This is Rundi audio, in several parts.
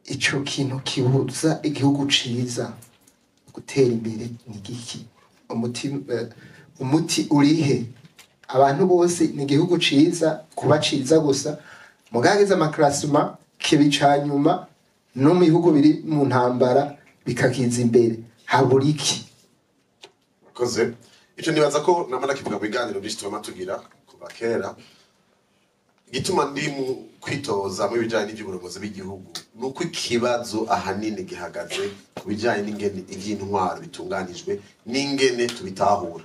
ico kintu kibuza igihugu ciza gutera imbere ni giki? Umuti urihe? Abantu bose ni igihugu ciza kuba ciza gusa, mugageza amakrasima kibicanyuma no mu bihugu biri mu ntambara bikakiza imbere, habura iki? Koze ico nibaza ko namana kivuga biganiro byinshi tuma tugira kuva kera. Gituma ndi mu kwitoza mu bijanye n'iby'uburongozi bw'igihugu nuko ikibazo ahanini gihagaze ku bijanye n'ingene ivy'intwaro bitunganijwe n'ingene tubitahura,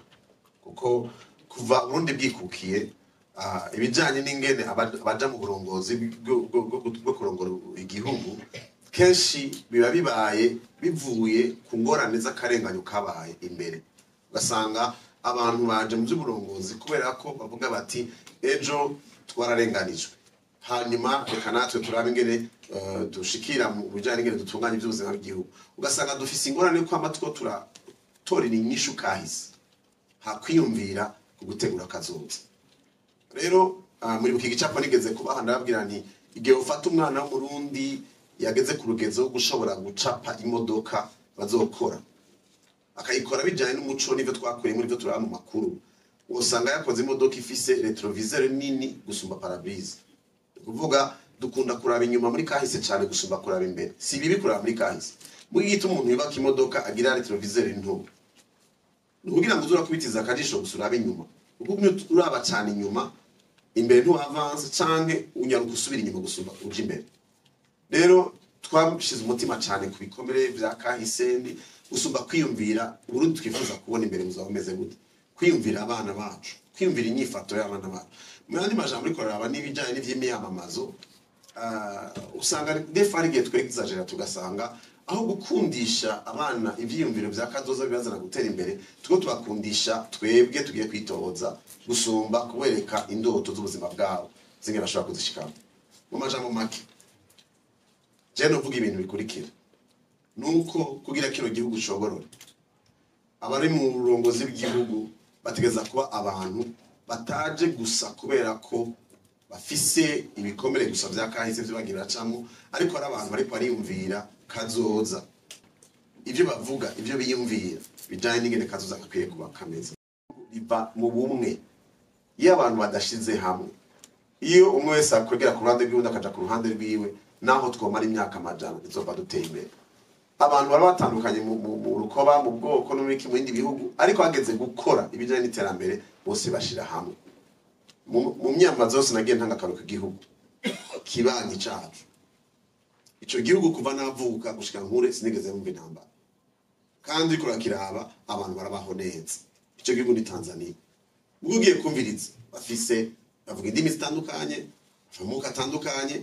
kuko kuva Burundi bwikukiye ibijanye n'ingene abaja mu burongozi bwo kurongora igihugu kenshi biba bibaye bivuye ku ngorane z'akarenganyo kabaye imbere. Ugasanga abantu baje mu by'uburongozi kubera ko bavuga bati ejo twararenganijwe, hanyuma reka natwe turabe ingene dushikira mu bijanye n'ingene dutunganya iby'ubuzima bw'igihugu. Ugasanga dufise ingorane ko amatwo turatorera inyishu kahise hakwiyumvira ku gutegura kazoza. Rero muri buki gicapo nigeze kubaha ndababwira nti igihe ufata umwana w'umurundi yageze ku rugezo rwo gushobora gucapa imodoka bazokora akayikora bijanye n'umuco n'ivyo twakuriye muri byo turaba mu makuru, usanga yakoze imodoka ifise retroviseur nini gusumba parabrise. Kuvuga dukunda kuraba inyuma muri kahise cyane gusumba kuraba imbere, si bibi kuraba muri kahise. Muri gito umuntu yubaka imodoka agira retroviseur nto, nukugira ngo uzura kubitiza akajisho gusura inyuma, kuko uraba cyane inyuma imbere ntuavance canke unyaruka usubira inyuma gusumba uje imbere. Rero twashize umutima cyane ku bikomere bya kahise gusumba kwiyumvira Burundi twifuza kubona imbere muzaba umeze gute, kwiyumvira abana bacu, kwiyumvira inyifato y'abana bacu. Mu yandi majambo ariko raba n'ibijanye n'ivy'imyamamazo usanga defarige twexagera tugasanga aho gukundisha abana ivyiyumviro vya kazoza bibazana gutera imbere tuko tubakundisha twebwe tugiye kwitoza gusumba kubereka indoto z'ubuzima bwabo zinge bashobora kuzishikamo. Mu majambo make je novuga ibintu bikurikira nuko kugira kino gihugu cogorora abari mu burongozi bw'igihugu bategeza kuba abantu bataje gusa kubera ko bafise ibikomere gusa vya kahise vyo bagira camo, ariko ari abantu bariko bariyumvira kazoza, ivyo bavuga ivyo biyumvira bijanye n'ingene kazoza gakwiye kuba kameze. Biva mu bumwe. Iyo abantu badashize hamwe, iyo umwe wese akwegera ku ruhande rw'iwe akaja ku ruhande rwiwe, naho twomara imyaka amajana izova duteye imbere. Abantu bari batandukanye mu rukoba mu bwoko no muri kimwe bihugu, ariko hageze gukora ibijanye n'iterambere bose bashira hamwe. Mu myamazo yose nagiye ntanga akaruka igihugu kibanyi cacu. Ico gihugu kuva navuka gushika nkure sinigeze mu intambara, kandi uriko urakiraba abantu barabaho neza. Ico gihugu ni Tanzania. Ugiye kumviriza bafise bavuga indimi zitandukanye, amuka atandukanye,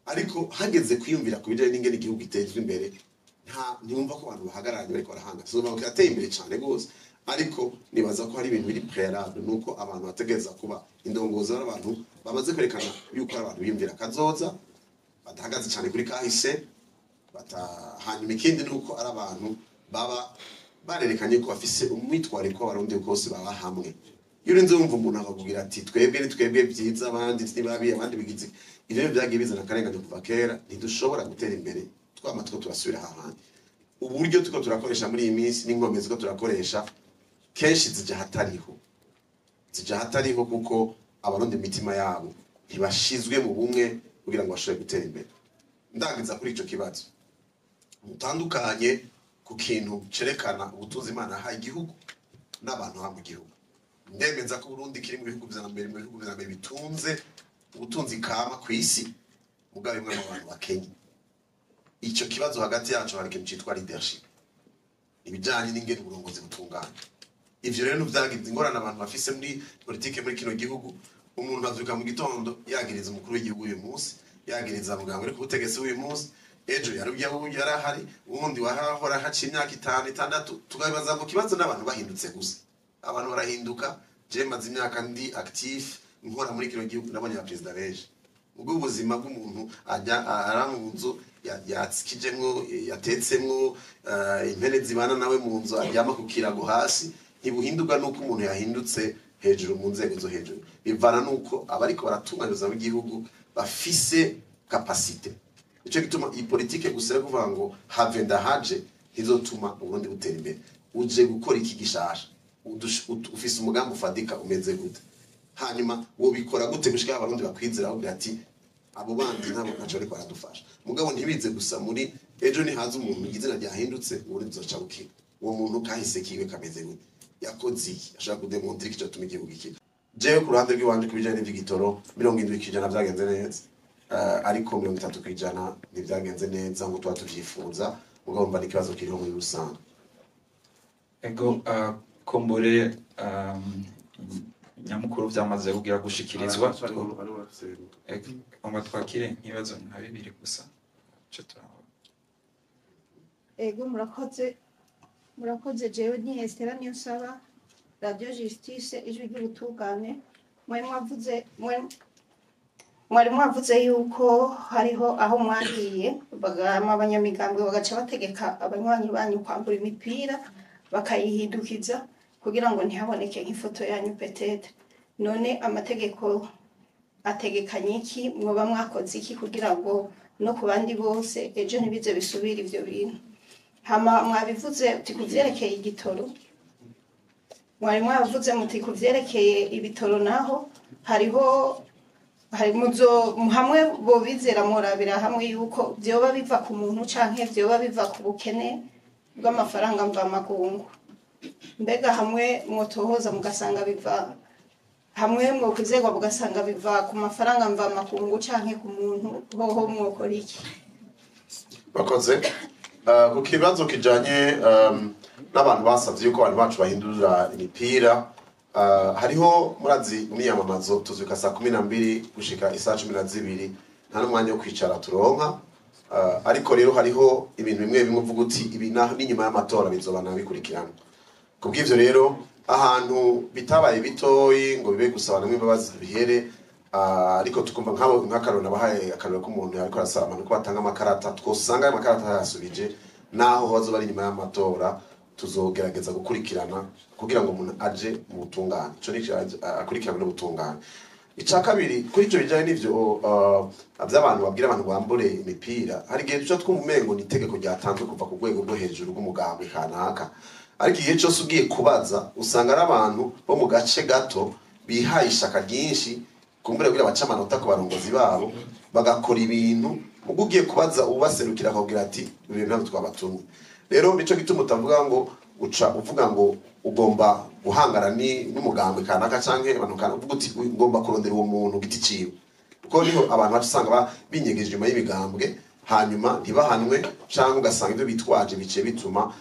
ariko hageze kwiyumvira ku bijanye n'ingene igihugu gitezwe imbere ntiyumva ko abantu bahagararanye bariko barahanga. So bavuga ateye imbere cyane gose, ariko nibaza ko hari ibintu biri préalable nuko abantu bategeza kuba indongozi y'abantu bamaze kwerekana yuko abantu biyumvira kazoza badahagaze cyane kuri kahise hanyuma ikindi nuko ari abantu baba barerekanye ko bafise umwitwariko w'abarundi bose baba hamwe. Iyo urinze wumva umuntu akakubwira ati twebwe ni twebwe byiza abandi ntibabi abandi bigize, ivyo byagiye bizana akarengane kuva kera, ntidushobora gutera imbere twama two turasubira hahandi. Uburyo tuko turakoresha muri iyi minsi n'inkomezi ko turakoresha kenshi zija hatariho kuko abarundi imitima yabo ntibashizwe mu bumwe kugira ngo bashobore gutera imbere. Ndagiza kuri ico kibazo mutandukanye ku kintu cerekana ubutunzi Imana yahaye igihugu n'abantu ha mu gihugu. Ndemeza ko Burundi kiri mu bihugu vya mbere bitunze ubutunzi kama ku isi, mugabe mwe mu bantu bakenye. Ico kibazo hagati yacu hari ikintu citwa leadership, ibijanye n'ingene uburongozi butungana. Ivyo rero nuvyagize ingorane abantu bafise muri politike muri kino gihugu. Umuntu avyuka mu gitondo yagiriza umukuru w'igihugu uyu munsi, yagiriza muganga uri ku butegetsi uyu munsi, ejo yarahari ubundi wahahora haci imyaka 5-6, tugabibaza ngo kibazo n'abantu bahindutse gusa. Abantu barahinduka. Je maze imyaka ndi active nkora muri kino gihugu, nabonye ya president beje ubwo ubuzima bw'umuntu ajya aramunzu yatsikijemwo yatetsemwo impene zibana nawe mu nzu aryama ku kirago hasi, ntibuhinduka nuko umuntu yahindutse hejuru mu nzego zo hejuru. Bivana nuko abariko baratunganyiriza mu gihugu bafise capacité. ico gituma iyi politike gusa yo kuvuga ngo have ndahaje ntizotuma uburundi butera imbere. Uje gukora iki gishasha, ufise umugambi ufadika umeze gute, hanyuma wobikora gute gushika abarundi bakwizera bavuga ati abo bandi nabo ntaco ariko baradufasha. Mugabo ntibize gusa muri ejo ni haza umuntu igizina ryahindutse uburundi buzoca bukira. Uwo muntu kahise kiwe kameze gute, yakoze iki, ashaka kudemontra ico tuma igihugu gikira. Jewe ku ruhande rw'iwanje kubijanye n'ivy'igitoro 70% vyagenze neza, ariko 30% ntibyagenze neza ngo tuba tuvyifuza. Mugabo mba n'ikibazo kiriho muri rusange. Ego kombore nyamukuru vyamaze kugira gushikirizwa ego twakire nk'ibibazo nka bibiri gusa cyo turabona. Ego murakoze jewe ni Estera Niyonsaba, Radio Justice ijwi ry'ubutungane. Mwari mwavuze yuko hariho aho mwagiye bagama abanyamigambwe bagaca bategeka abanywanyi banyu kwambura imipira bakayihindukiza kugira ngo ntihaboneke nk'ifoto yanyu petete. None amategeko ategekanye iki, mwoba mwakoze iki kugira ngo no ku bandi bose ejo ntibize bisubira ivyo bintu? Hama mwabivuze uti kuvyerekeye igitoro, mwari mwavuze muti kuvyerekeye ibitoro naho hari muzo hamwe bo bizera murabira hamwe yuko vyoba biva ku muntu canke vyoba biva ku bukene bw'amafaranga mvamakungu. Mbega hamwe mwotohoza mugasanga biva hamwe mwokuzegwa mugasanga biva ku mafaranga mvamakungu canke ku muntu, hoho mwokora iki? Bakoze ku kibazo kijanye n'abantu basavye yuko abantu bacu bahindura imipira. Hariho murazi umiyamamazo tuzuka saa 12 gushika isaa 12 nta n'umwanya wo kwicara turonka. Ariko rero hariho ibintu bimwe bimwe uvuga uti ibi n'inyuma y'amatora bizoba nabikurikirana. Kubw'ivyo rero ahantu bitabaye bitoyi ngo bibe gusaba namwe imbabazi bihere, ariko tukumva nk'abo nk'akarona bahaye akarona k'umuntu ariko arasaba abantu ko batanga amakarata, twosanga ayo makarata yasubije naho bazoba ari nyuma y'amatora tuzogerageza gukurikirana kugira ngo umuntu aje mu butungane, ico ni akurikirana n'ubutungane. Ica kabiri kuri ico bijanye n'ivyo vy'abantu babwira abantu bambure imipira, hari igihe tuca tw'umumengo ni itegeko ryatanzwe kuva ku rwego rwo hejuru rw'umugambi kanaka, ariko igihe cyose ugiye kubaza usanga ari abantu bo mu gace gato bihaye ishaka ryinshi kumbure kugira baca amanota ku barongozi babo bagakora ibintu, ubwo ugiye kubaza ubaserukira akabwira ati ibintu ntabwo twabatumye. Rero nico gituma utavuga ngo uca uvuga ngo ugomba guhangana n'umugambi kanaka canke abantu kanaka, uvuga uti ugomba kurondera uwo muntu giti ciwe, kuko niho abantu bacusanga binyegeje inyuma y'imigambwe hanyuma ntibahanwe canke ugasanga ibyo bitwaje bice bituma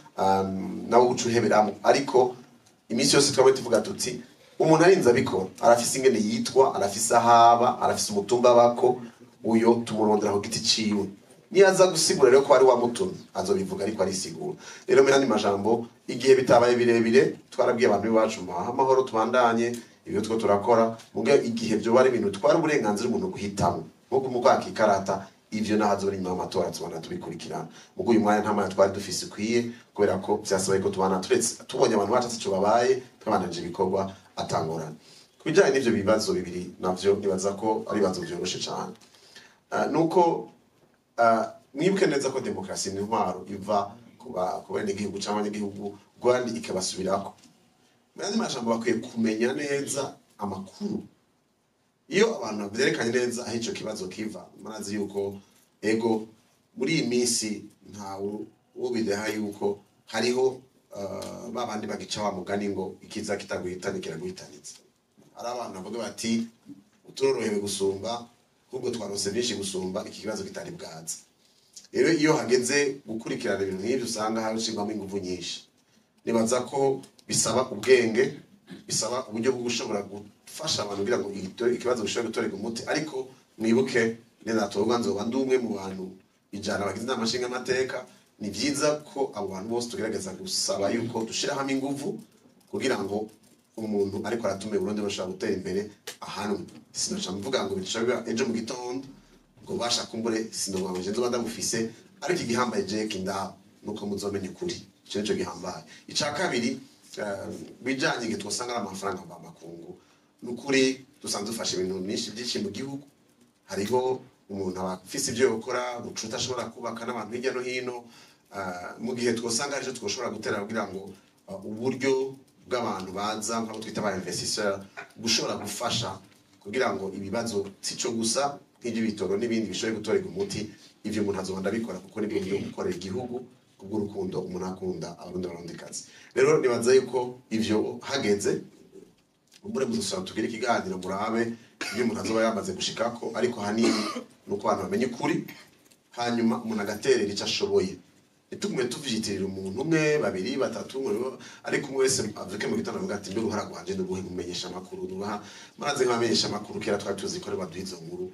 nawe ucuheberamo. Ariko imisi yose twaba tuvuga tuti umuntu arinze abikora arafise ingene yitwa, arafise ahaba, arafise umutumba bako, uyo tumurondera ku giti ciwe. Niyaza gusigura rero ko ari wa mutumye azobivuga ariko ari sigura. Rero mena ni majambo igihe bitabaye birebire twarabwiye abantu bacu amahoro tubandanye ibyo two turakora, muge igihe byo bari ibintu twari uburenganzira umuntu guhitamo nko mu kwaka ikarata, ivyo nahazo bari nyuma y'amatora tubana tubikurikirana. Mugo uyu mwanya nta mwanya twari dufise ikwiye kubera ko byasabaye ko tubana turetse tubonye abantu batatse cyo babaye twabananje ibikorwa atangorana. Kubijanye n'ivyo bibazo bibiri navyo nibaza ko ari bibazo byoroshe cyane. Nuko mwibuke neza ko demokrasi ni intwaro iva kuba bene igihugu cyangwa abanyagihugu Rwanda ikabasubirako. Murazi majambo bakwiye kumenya neza amakuru. Iyo abantu byerekanye neza aho ico kibazo kiva, murazi yuko ego muri iyi minsi ntawe ubideha yuko hariho babandi bagica wa mugani ngo ikiza kitaguhitana kiraguhitanitse. Ari abantu bavuga bati uturorohebe gusumba kubwo twarose byinshi gusumba iki kibazo kitari bwaza. Rero iyo hageze gukurikirana ibintu nk'ibyo usanga hashingwamo ingufu nyinshi. Nibaza ko bisaba ubwenge, bisaba uburyo bwo gushobora gufasha abantu kugira ngo ikibazo gishobore gutorega umuti. Ariko mwibuke neza tuvuga nzoba ndumwe mu bantu ijana bagize n'amashinga amateka, ni byiza ko abo bantu bose tugerageza gusaba yuko dushira hamwe ingufu kugira ngo umuntu ariko aratume Burundi bashaka gutera imbere ahantu. Sinaca mvuga ngo bicabe ejo mu gitondo ngo basha kumbure sindogwa ngo nzo bandamufise, ariko igihambaye Jack nda nuko muzomenya ukuri cyo cyo gihambaye. Ica kabiri bijanye nge twosanga amafaranga mba makungu nukuri dusanzwe dufashe ibintu byinshi mu gihugu. Hariho umuntu aba afise ibyo gukora gucuta ashobora kubaka n'abantu hirya no hino mu gihe twosanga aricyo twoshobora gutera kugira ngo uburyo bw'abantu baza nk'abo twita ba investisseur gushobora gufasha kugira ngo ibibazo sico gusa nk'iby'ibitoro n'ibindi bishobore gutorerwa umuti ivyo umuntu azogenda abikora kuko nibyo byo gukorera igihugu kubw'urukundo umuntu akunda abarundikazi rero nibaza yuko ivyo hageze umure muzosaba tugire ikiganiro murabe ibyo umuntu azoba yamaze gushikako ariko hanini nuko abantu bamenye ukuri hanyuma umuntu agaterera icyo ashoboye itugume tuvyitirira umuntu umwe babiri batatu ariko umwe wese avuke mu gitondo avuga ati nduruhara rwanje nduruhe kumenyesha amakuru nduruha maze nkamenyesha amakuru kera twari tuzikorera baduhizo nkuru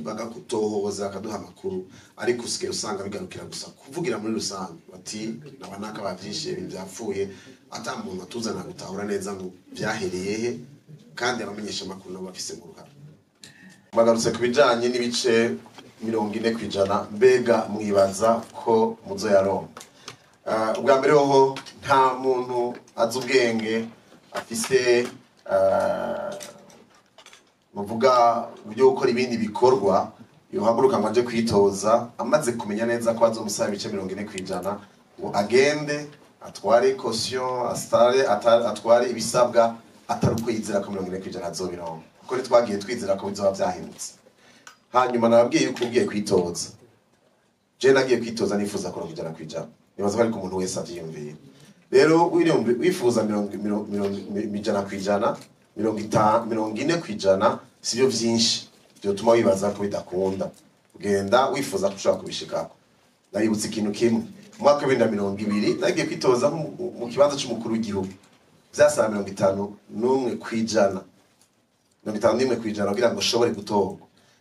bagakutohoza bakaduha amakuru ariko usigaye usanga bigarukira gusa kuvugira muri rusange bati nabanaka bavyishe ibintu byapfuye ata muntu atuzana gutahura neza ngo byahereye he kandi abamenyesha amakuru nabo bafise mu ruhara bagarutse ku bijanye n'ibice 40% mbega mwibaza ko muzoyaronka ubwa mbere ho nta muntu azi ubwenge afise muvuga uburyo gukora ibindi bikorwa yohaguruka ngo aje kwitoza amaze kumenya neza ko azomusaba ibice 40% ngo agende atware caution atware ibisabwa atari ukwizera ko 40% azobironka kuko twagiye twizera ko bizoba byahindutse hanyuma nababwiye yuko ugiye kwitoza je nagiye kwitoza nifuza ko 40% nibaza ko ari ku muntu wese avyiyumviye rero wifuza 100% 40% sivyo vyinshi byo tuma wibaza ko bidakunda ugenda wifuza kushaka kubishikako naributse ikintu kimwe mwaka wa 2020 nagiye kwitoza mu kibanza cy'umukuru w'igihugu byasaba 51% 51% kugira ngo ushobore gutorwa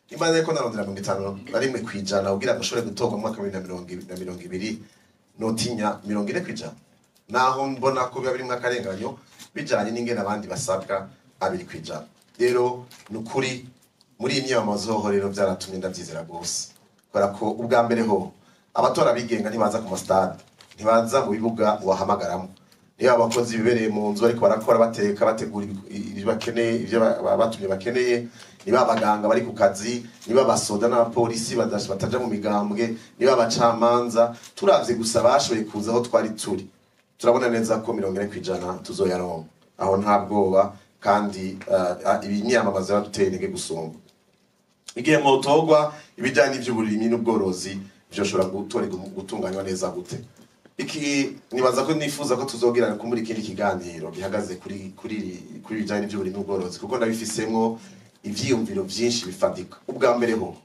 imbaze ko narondera 51% kugira ngo ushobore gutorwa mu mwaka wa 2020 notinya 40% naho mbona ko biba biri mu akarenganyo bijanye n'ingene abandi basabwa 2%. Rero nukuri muri imyamazo ho rero byaratumye ndabyizera gose kubera ko ubwa mbere ho abatora bigenga ntibaza ku stade ntibaza mu bibuga wahamagaramo niba abakozi bibereye mu nzu ariko barakora bateka bategura bakeneye ivyo batumye bakeneye niba abaganga bari ku kazi niba abasoda n'abapolisi bataja mu migambwe niba abacamanza turavye gusa bashoboye kuza aho twari turi turabona neza ko 40% tuzoyaronka aho nta bwoba kandi ibinyamamaza baduteye intege gusumba igihe motogwa ibijyanye n'ivy'uburimyi n'ubworozi byoshobora gutunganywa neza gute iki nibaza ko nifuza ko tuzogirana ko muri kindi kiganiro gihagaze kuri bijyanye n'ivy'uburimyi n'ubworozi kuko ndabifisemo ivyiyumviro byinshi bifatika ubwa mbere ho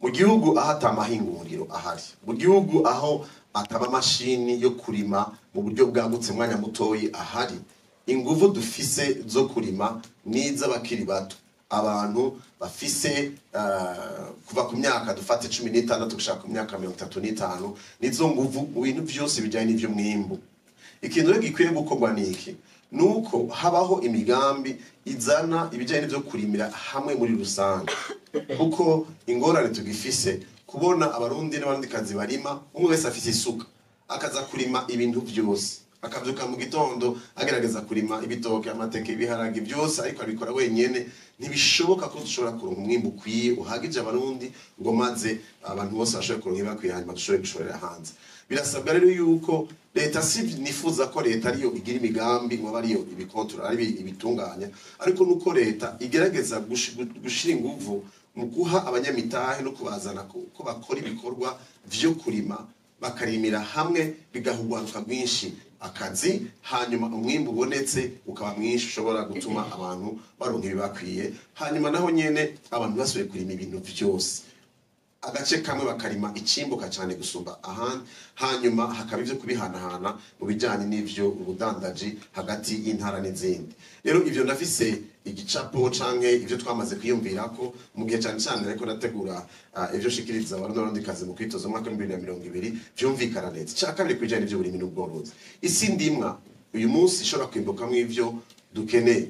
mu gihugu aho atamahinguriro ahari mu gihugu aho ataba mashini yo kurima mu buryo bwagutse mwanya mutoyi ahari inguvu dufise zo kurima niza bakiri bato abantu bafise kuva ku myaka dufate 16 gushaka ku myaka 35 nizo nguvu mu bintu byose bijyanye n'ivyo mwimbu ikintu rero gikwiye gukorwa niki nuko habaho imigambi izana ibijyanye n'ivyo kurimira hamwe muri rusange kuko ingorane tugifise kubona abarundi n'abandikazi barima umwe wese afise isuka akaza kurima ibintu byose akavyuka mu gitondo agerageza kurima ibitoke amateke ibiharage byose ariko abikora wenyene ntibishoboka ko dushobora kuronka umwimbu kwiye uhagije abarundi ngo maze abantu bose bashobore kuronka ibakwiye hanyuma dushobore gushorera hanze birasabwa rero yuko leta si nifuza ko leta ariyo igira imigambi ngo ariyo ibikontora ari ibitunganya ariko nuko leta igerageza gushira inguvu mu guha abanyamitahe no kubazana ko bakora ibikorwa vyo kurima bakarimira hamwe bigahugwanuka rwinshi akazi hanyuma umwimbu ubonetse ukaba mwinshi ushobora gutuma abantu baronka ibibakwiye hanyuma naho nyene abantu basubiye kurima ibintu byose agace kamwe bakarima ikimbuka cyane gusumba ahandi hanyuma hakaba ivyo kubihanahana mu bijyanye n'ivyo ubudandaji hagati y'intara n'izindi rero ivyo ndafise igicapo canke ivyo twamaze kwiyumvira ko mu gihe cyane cyane ariko nategura ivyo shikiriza abarundikazi mu kwitoza mu mwaka wa 2020 vyumvikana neza cyakabiri kwijanye n'ivyo burimi n'ubworozi isi ndimwa uyu munsi ishobora kwimbukamwe ivyo dukeneye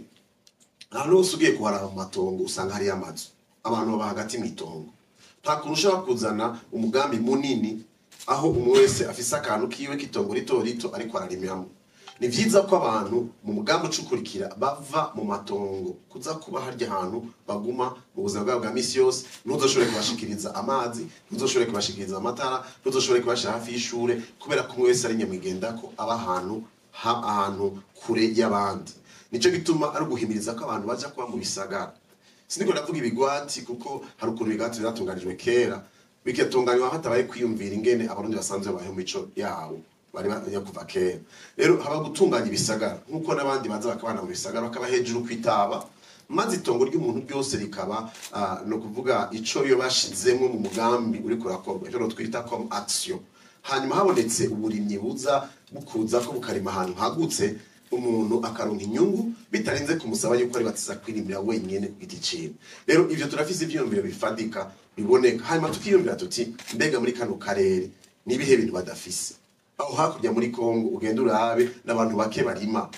hano usugiye kuhara mu matongo usanga hari amazu abantu baba hagati mu itongo nta kurusha kuzana umugambi munini aho umwe wese afise akantu kiwe kitongo rito rito ariko ararimiramo ni vyiza ko abantu mu mugambi ucukurikira bava mu matongo kuza kuba harya hantu baguma mu buzima bwabo bwa misi yose, ntuzoshobore kubashikiriza amazi, ntuzoshobore kubashikiriza amatara, ntuzoshobore kubashira hafi y'ishure, kubera ko umwe wese ari nyamwigendako aba ahantu kure y'abandi. Nico gituma ari guhimiriza ko abantu baja kuba mu bisagara. Siniko ndavuga ibigwati kuko hari ukuntu ibigwati byatunganijwe kera, bigatunganywa hatabaye kwiyumvira ingene abarundi basanzwe babayeho mu mico yabo bari kuva kera. Rero haba gutunganya ibisagara nkuko n'abandi baza bakabana mu bisagara bakaba hejuru kwitaba, maze itongo ry'umuntu ryose rikaba no kuvuga ico yo bashizemo mu mugambi uri kurakorwa, icyo twita comme action. Hanyuma habonetse uburimyi buza bukuza ko bukarima ahantu hagutse, umuntu akaronka inyungu bitarinze kumusaba yuko ari batiza kwirimira wenyene ku giti ciwe. Rero ivyo turafise ivyiyumviro bifadika biboneka, hanyuma tukiyumvira tuti mbega muri kano karere nibihe bintu badafise. Aho hakurya muri Kongo ugenda urabe n'abantu bake barima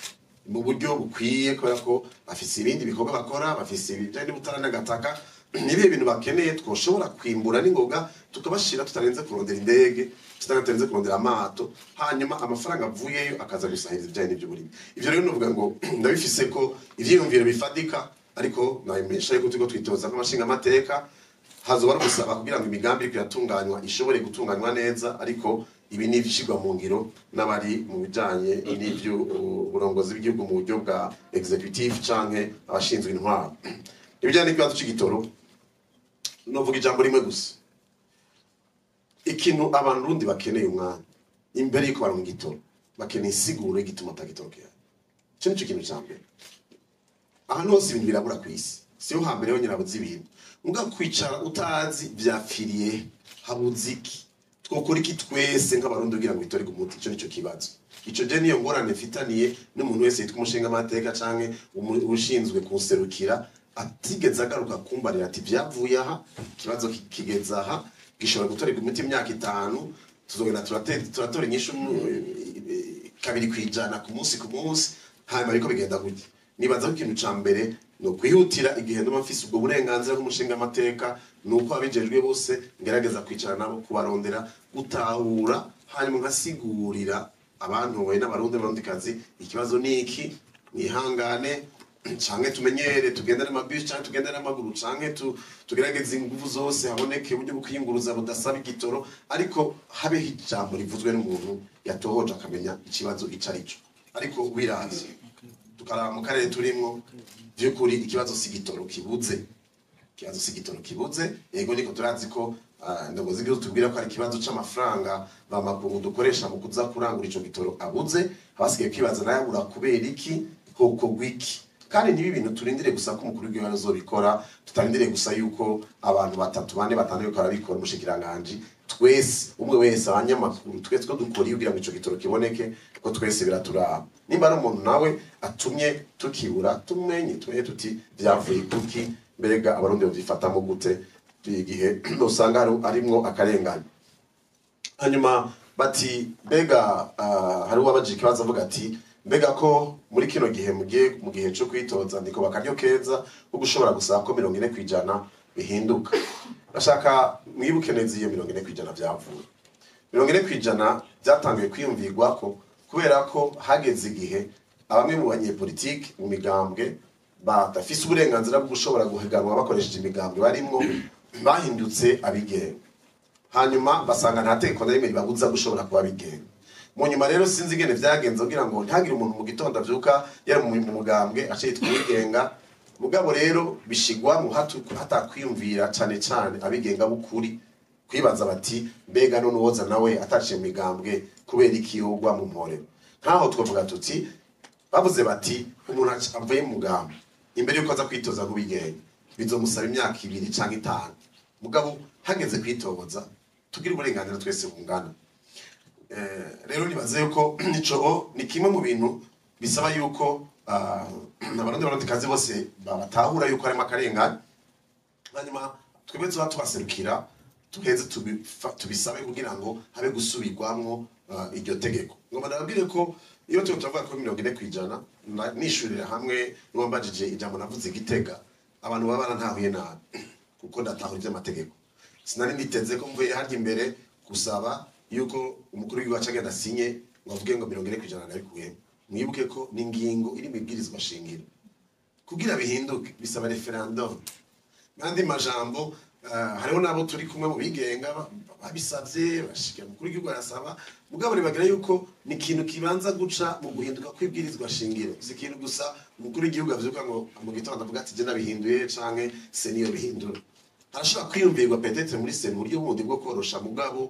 mu buryo bukwiye, kubera ko bafise ibindi bikorwa bakora, bafise ibijanye n'ubutara n'agataka, nibihe bintu bakeneye twoshobora kwimbura n'ingoga tukabashira tutarenze kurondera indege, tutarenze kurondera amato, hanyuma amafaranga avuyeyo akaza gusahiriza ibijanye n'ivyo burimi. Ivyo rero novuga ngo ndabifise ko ivyiyumviro bifadika, ariko nabimesha yuko turiko twitoza nk'amashinga amateka, hazoba ari gusaba kugira ngo imigambi iriko iratunganywa ishobore gutunganywa neza, ariko ibi ni ibishirwa mu ngiro n'abari mu bijanye n'ivyo uburongozi bw'igihugu mu buryo bwa executive canke abashinzwe intwaro. Ibijanye n'ikibazo c'igitoro novuga ijambo rimwe gusa. Ikintu abantu rundi bakeneye umwanya imbere yuko baronka igitoro, bakeneye isiguro y'igituma atagitoro gihari. Ico nico kintu ca mbere. Ahantu hose ibintu birabura kw'isi, siho hambere ho nyirabuze ibintu. Muga kwicara utazi vyapfiriye habuze iki, twokora iki twese nk'abarundi kugira ngo bitore gumuti. Ico nico kibazo. Ico je niyo ngorane mfitaniye n'umuntu wese yitwa umushinga amateka canke ushinzwe kunserukira, atigeze agaruka kumbarira ati vyavuye aha, ikibazo kigeza aha, gishobora gutorerwa imiti imyaka 5, tuzogenda turatora inyishu 2% ku munsi, hanyuma ariko bigenda gutya. Nibaza ko ikintu ca mbere no kwihutira igihe ndoma mfise ubwo burenganzira bw'umushinga amateka, nuko abijejwe bose ngerageza kwicara nabo kubarondera gutahura, hanyuma ngasigurira abantu we n'abarundikazi ikibazo niki, nihangane canke tumenyere tugenda n'amabisi canke tugenda n'amaguru canke tugerageza ingufu zose haboneke uburyo bukiyunguruza budasaba igitoro, ariko habeho ijambo rivuzwe n'umuntu yatohoje akamenya ikibazo ico arico. Ariko wiranze tukara mu karere turimwo vy'ukuri ikibazo sigitoro kibuze, ikibazo sigitoro kibuze. Yego niko turazi ko ndagoze igihe tubwira ko ari ikibazo c'amafaranga bamakungu dukoresha mu kuza kurangura ico gitoro abuze, abasigaye kwibaza nayo abura kubera iki, koko gwiki. Kandi nibi bintu turindire gusa ko umukuru w'igihugu azobikora, tutarindire gusa yuko abantu 3 4 5 yuko arabikora umushikiranganje. Twese umwe wese abanyamakuru twese ko dukora kugira ngo ico gitoro kiboneke, ko twese biraturaba. Nimba ari umuntu nawe atumye tukibura tumenye tumenye tuti vyavuye kuki, mbega abarundi bazifatamo gute igihe usanga arimwo akarengane. Hanyuma bati mbega hari uwabaje ikibazo avuga ati mbega ko muri kino gihe mu gihe cyo kwitoza ndiko bakaryo keza ko gushobora gusaba ko 40% bihinduka. Bashaka mwibuke neza iyo 40% vyavuye. 40% byatangiye kwiyumvirwa ko kubera ko hageze igihe abamwe mu banyepolitike mu migambwe badafise uburenganzira bwo gushobora guhiganwa bakoresheje imigambwe barimwo bahindutse abigenga. Hanyuma basanga nta tegeko na rimwe ribabuza gushobora kuba abigenga. Mu nyuma rero sinzi ingene vyagenze kugira ngo ntagire umuntu mu gitondo avyuka yari mu mugambwe acitwa wigenga. Mugabo rero bishigwa mu hatakwiyumvira cane cane abigenga bukuri, kwibaza bati mbega none uwoza nawe ataciye migambwe kubera iki yogwa mu mporero. Nkaho twavuga tuti bavuze bati umuntu avuye mu mugambwe imbere yuko aza kwitoza kubigenga bizomusaba imyaka 2 canke 5. Mugabo hageze kwitoza tugira uburenganzira twese bungana. Rero nibaze yuko nico ni kimwe mu bintu bisaba yuko abarundi kazi bose babatahura yuko ari makarengane, hanyuma twebwe tubaserukira tuheze tubisabe kugira ngo habe gusubirwamwo iryo tegeko. Ngomba ndababwire ko iyo tuvuga ko 40% nishurira hamwe n'uwambajije ijambo navuze Gitega, abantu baba ntahuye nabi kuko ndatahura iby'amategeko. Sinari niteze ko mvuye harya imbere gusaba yuko umukuru w'igihugu acagenda sinye ngo avuge ngo 40% nabikuye. mwibuke ko ni ingingo iri mu ibwirizwa shingiro kugira bihinduke bisaba referendum n'andi majambo hariho nabo turi kumwe mu bigenga babisavye bashika mukuru w'igihugu arasaba mugabo bagira yuko ni ikintu kibanza guca mu guhinduka kw'ibwirizwa shingiro si ikintu gusa umukuru w'igihugu avyuka ngo mu gitondo avuga ati je nabihinduye canke se niyo bihindura harashobora kwiyumvirwa peut-être muri se mu buryo bundi bwo korosha mugabo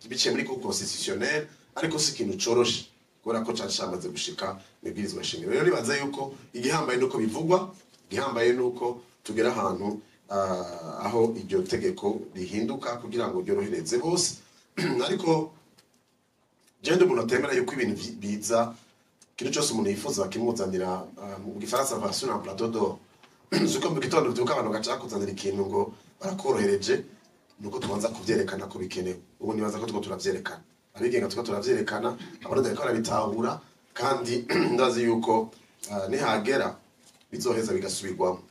biciye muri cour constitutionnelle ariko si ikintu coroshe kubera ko camaze gushika mu ibwirizwa shingiro rero nibaza yuko igihambaye nuko bivugwa igihambaye nuko tugera ahantu aho iryo tegeko rihinduka kugira ngo ryorohereze bose ariko gende umuntu atemera yuko ibintu biza ikintu cyose umuntu yifuza bakimuzanira mu gifaransa version en plateau d'or zuko mu gitondo byuka abantu gaca kuzanira ikintu ngo barakorohereje nuko tubanza kuvyerekana ko bikenewe ubu nibaza ko tuko turavyerekana abigenga tuko turavyerekana abarundi ariko barabitahura kandi ndazi yuko nihagera bizoheza bigasubirwamo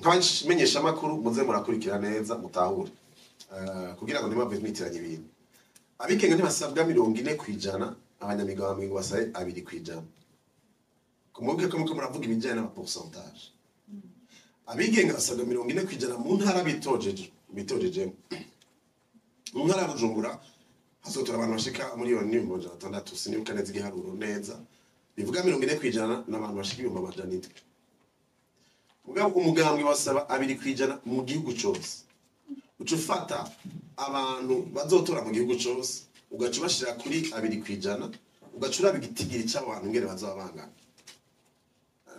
nk'abamenyesha amakuru muze murakurikira neza mutahure kugira ngo ntibave mwitiranye ibintu abigenga ntibasabwa 40% abanyamigambwe ngo basabe 2%. Kumubuke ko muko muravuga ibijyanye n'ama pourcentage abigenga basabwa 40% mu ntara bitojeje mu ntara ya Bujumbura hazotora abantu bashika miliyoni 600 sinibuka neza igiharuro neza bivuga 40% n'abantu bashika 700. Mugabo umugambwe basaba 2% mu gihugu cyose ucufata abantu bazotora mu gihugu cyose ugaca bashira kuri 2% ugacura bigitigiri cy'abantu ngere bazabangana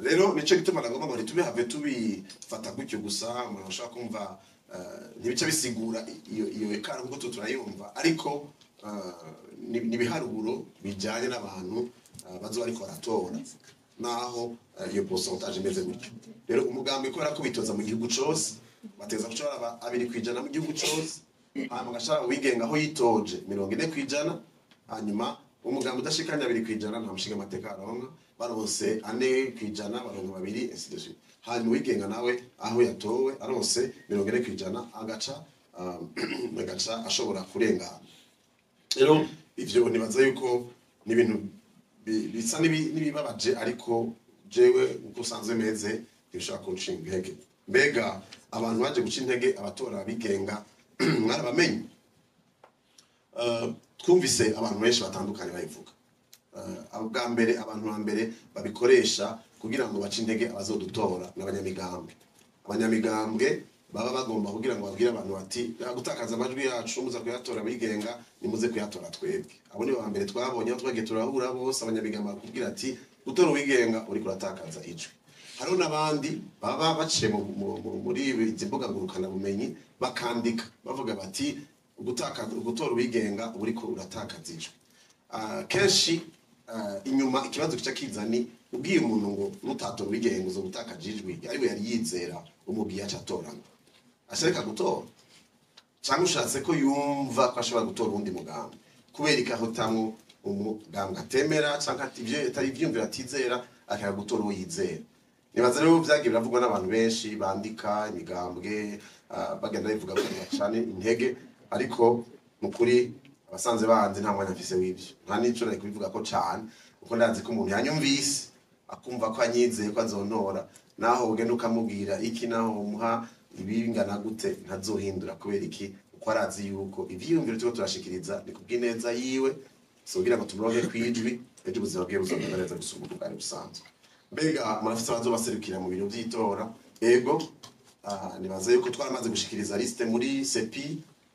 rero nico gituma nagomba ngo ntitube have tubifata gutyo gusa umuntu ashaka kumva ntibice bisigura iyo ekara ngo turayumva ariko nibiharuro bijanye n'abantu bazo ariko baratora naho iyo pourcentage imeze gutyo rero umugambi ko bitoza mu gihugu cyose bateza gushora 2% mu gihugu cyose hanyuma gashara wigenga aho yitoje 40% hanyuma umugambi udashikanya 2% nta mushinga amateka aronka baronse 4% baronka 2 ainsi de suite hanyuma wigenga nawe aho yatowe aronse 40% agaca ashobora kurengana rero ivyo nibaza yuko ni ibintu bisa nibibabaje ariko jewe uko usanzwe meze bishaka kunshinga intege mbega abantu baje guca intege abatora bigenga mwarabamenye twumvise abantu benshi batandukanye bayivuga bwa mbere abantu ba mbere babikoresha kugira ngo bace intege abazodutora n'abanyamigambwe baba bagomba kugira ngo babwire abantu bati gutakaza amajwi yacu muza kuyatora bigenga nimuze kuyatora twebwe abo ni ba mbere twabonye aho twagiye turahura bose abanyamigambwe bakubwira ati gutora wigenga uri kuratakaza ijwi hariho n'abandi baba baciye muri izi mbuga ngurukana bumenyi bakandika bavuga bati gutora wigenga uri ko uratakaza ijwi kenshi inyuma ikibazo kica kizani ubwiye umuntu ngo nutatora wigenga uzo gutakaza ijwi ariwe yari yizera umubwiye acatorana ashaka gutora cyangwa ushatse ko yumva ko ashobora gutora undi mugambi kubera ikaho tamwe umugambi atemera cyangwa ivyo atari ivyumvira atizera akaya gutora uwo yizera nibaza rero byagiye biravugwa n'abantu benshi bandika imigambwe bagenda bivuga ko cyane intege ariko mukuri abasanze bahanze nta mwanya mfise w'ivyo nta nico nari kubivuga ko cyane uko ndazi ko umuntu yanyumvise akumva ko anyizeye ko azontora naho ugenda ukamubwira iki naho umuha ibingana gute ntazohindura kubera iki uko arazi yuko ivyiyumviro tuko turashikiriza ni kubw'ineza yiwe so kugira ngo tumuronke kwijwi ejo ubuzima bwiwe buzogenda neza gusumba uko bwari busanzwe mbega murafise abazobaserukira mu bintu vy'itora ego nibaza yuko twaramaze gushikiriza liste muri CEPI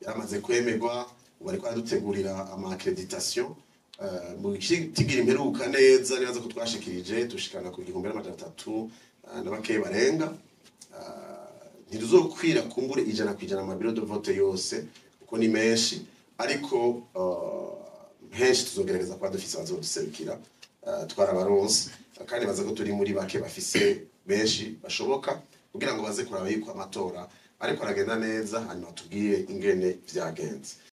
yaramaze kwemerwa ubu ariko aradutegurira ama accreditation mu kigira imperuka neza nibaza ko twashikirije dushikana ku 1300 n'abakeye barenga ntiruzokwira kumbure 100% ama bureau de vote yose uko ni menshi ariko henshi tuzogerageza kwa dufise abazoduserukira twarabaronse kandi baza ko turi muri bake bafise benshi bashoboka kugira ngo baze kuraba yuko amatora ariko aragenda neza hanyuma tubwiye ingene vyagenze